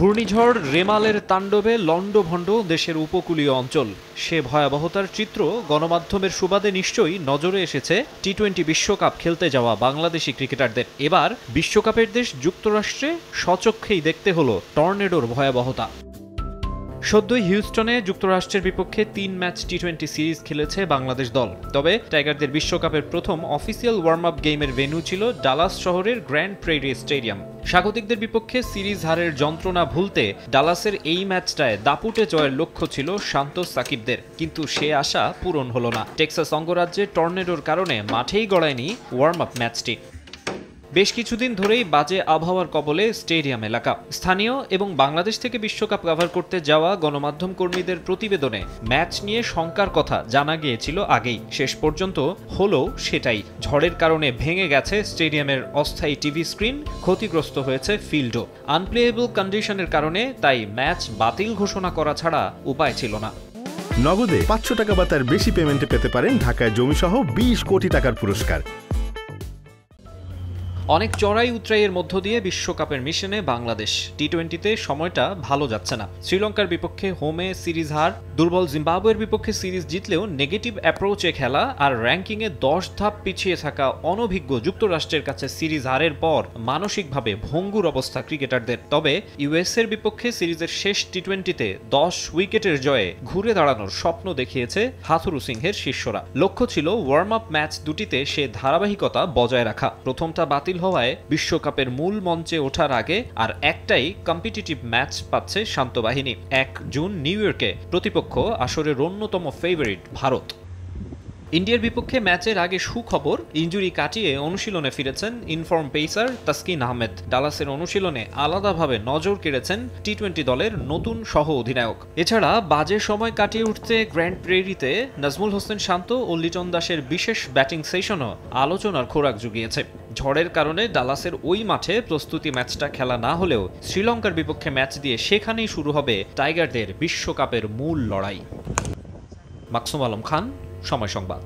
ঘূর্ণিঝড় রেমালের তাণ্ডবে লণ্ডভণ্ড দেশের উপকূলীয় অঞ্চল। সে ভয়াবহতার চিত্র গণমাধ্যমের সুবাদে নিশ্চয়ই নজরে এসেছে টি-20 বিশ্বকাপ খেলতে যাওয়া বাংলাদেশি ক্রিকেটারদের। এবার বিশ্বকাপের দেশ যুক্তরাষ্ট্রে স্বচক্ষেই দেখতে হলো টর্নেডোর ভয়াবহতা। সদ্যই হিউস্টনে যুক্তরাষ্ট্রের বিপক্ষে 3 ম্যাচ টি-20 সিরিজ খেলেছে বাংলাদেশ দল। তবে টাইগারদের বিশ্বকাপের প্রথম অফিসিয়াল ওয়ার্ম আপ গেমের ভেন্যু ছিল ডালাস শহরের গ্র্যান্ড প্রেরি স্টেডিয়াম। স্বাগতিকদের বিপক্ষে সিরিজ হারের যন্ত্রণা ভুলতে ডালাসের এই ম্যাচটায় দাপুটে জয়ের লক্ষ্য ছিল শান্ত সাকিবদের, কিন্তু সে আশা পূরণ হলো না। টেক্সাস অঙ্গরাজ্যে টর্নেডোর কারণে মাঠেই গড়ায়নি ওয়ার্ম আপ ম্যাচটি। বেশ কিছুদিন ধরেই বাজে আবহাওয়ার কবলে স্টেডিয়াম এলাকা। স্থানীয় এবং বাংলাদেশ থেকে বিশ্বকাপ কভার করতে যাওয়া গণমাধ্যম কর্মীদের প্রতিবেদনে ম্যাচ নিয়ে শঙ্কার কথা জানা গিয়েছিল আগেই। শেষ পর্যন্ত হলো সেটাই। ঝড়ের কারণে ভেঙে গেছে স্টেডিয়ামের অস্থায়ী টিভি স্ক্রিন, ক্ষতিগ্রস্ত হয়েছে ফিল্ডও। আনপ্লেয়েবল কন্ডিশনের কারণে তাই ম্যাচ বাতিল ঘোষণা করা ছাড়া উপায় ছিল না। নগদে 500 টাকা বা তার বেশি পেমেন্টে পেতে পারেন ঢাকায় জমিসহ 20 কোটি টাকার পুরস্কার। অনেক চড়াই উতরাইয়ের মধ্য দিয়ে বিশ্বকাপের মিশনে বাংলাদেশ। টি-20তে সময়টা ভালো যাচ্ছে না। শ্রীলঙ্কার বিপক্ষে হোমে সিরিজ হার, দুর্বল জিম্বাবুয়ের বিপক্ষে সিরিজ জিতলেও নেগেটিভ অ্যাপ্রোচে খেলা আর র্যাঙ্কিংয়ে 10 ধাপ পিছিয়ে থাকা অনভিজ্ঞ যুক্তরাষ্ট্রের কাছে সিরিজ হারের পর মানসিকভাবে ভঙ্গুর অবস্থা ক্রিকেটারদের। তবে ইউএসের বিপক্ষে সিরিজের শেষ টি-20তে 10 উইকেটের জয়ে ঘুরে দাঁড়ানোর স্বপ্ন দেখিয়েছে হাথুরু সিংহের শিষ্যরা। লক্ষ্য ছিল ওয়ার্ম আপ ম্যাচ দুটিতে সে ধারাবাহিকতা বজায় রাখা। প্রথমটা বাতিল হওয়ায় বিশ্বকাপের মূল মঞ্চে ওঠার আগে আর একটাই কম্পিটিটিভ ম্যাচ পাচ্ছে শান্ত বাহিনী। 1 জুন নিউ ইয়র্কে প্রতিপক্ষ আসরের অন্যতম ফেভারিট ভারত। ইন্ডিয়ার বিপক্ষে ম্যাচের আগে সুখবর, ইনজুরি কাটিয়ে অনুশীলনে ফিরেছেন ইনফর্ম পেসার তাসকিন আহমেদ। ডালাসের অনুশীলনে আলাদাভাবে নজর কেড়েছেন টি-20 দলের নতুন সহ অধিনায়ক। এছাড়া বাজে সময় কাটিয়ে উঠতে গ্র্যান্ড প্রেরিতে নাজমুল হোসেন শান্ত ও লিটন দাসের বিশেষ ব্যাটিং সেশনও আলোচনার খোরাক জুগিয়েছে। ঝড়ের কারণে ডালাসের ওই মাঠে প্রস্তুতি ম্যাচটা খেলা না হলেও শ্রীলঙ্কার বিপক্ষে ম্যাচ দিয়ে সেখানেই শুরু হবে টাইগারদের বিশ্বকাপের মূল লড়াই। মাকসুম আলম খান, সময় সংবাদ।